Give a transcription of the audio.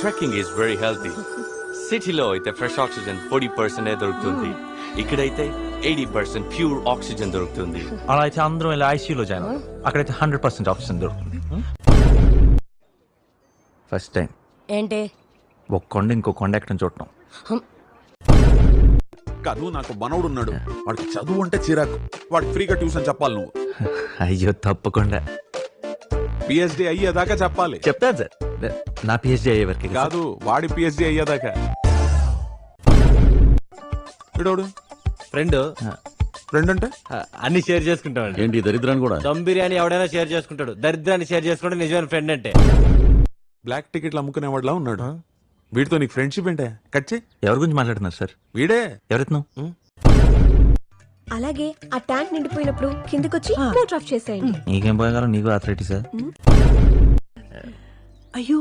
Trekking is very healthy. సిటీలో అయితే fresh oxygen 40% దొరుకుతుంది, ఇక్కడైతే 80% ప్యూర్ ఆక్సిజన్ దొరుకుతుంది. అలా అయితే అందరం ఇలా ఐసీయూలో జాయిన్ అవుతాం. అక్కడైతే 100% ఆక్సిజన్ దొరుకుతుంది. ఫస్ట్ టైం ఏంటి ఒక కొండ ఇంకో కొండ ఎక్కడం చూడటం. కాదు, నాకు మనవడు ఉన్నాడు, వాడికి చదువు అంటే చిరాకు, వాడికి ఫ్రీగా ట్యూషన్ చెప్పాలి. నువ్వు అయ్యో తప్పకుండా పిహెచ్డి అయ్యేదాకా చెప్పాలి. చెప్తాను సార్, నా పిహెచ్డి అయ్యే వరకు కాదు, వాడి పిహెచ్డి అయ్యేదాకా. వీడోడు ఫ్రెండ్ ఫ్రెండ్ అంటే అన్ని షేర్ చేసుకుంటాం. ఏంటి దరిద్రాన్ని కూడా? దమ్ బిర్యానీ ఎవడైనా షేర్ చేసుకుంటాడు, దరిద్రాన్ని షేర్ చేసుకుంటే నిజమైన ఫ్రెండ్ అంటే. బ్లాక్ టికెట్లు అమ్ముకునేవాడిలా ఉన్నాడు. వీడితో నీకు ఫ్రెండ్షిప్ ఏంటే? కట్ చేయి. ఎవరి గురించి మాట్లాడుతున్నారు సార్? వీడే. ఎవరెత్తున్నావు? అలాగే ఆ ట్యాంక్ నిండిపోయినప్పుడు కిందకొచ్చి మోటార్ ఆఫ్ చేసేయండి. నీకేం పోయగలం, నీకు ఆథరైటిస్ సార్. అయ్యో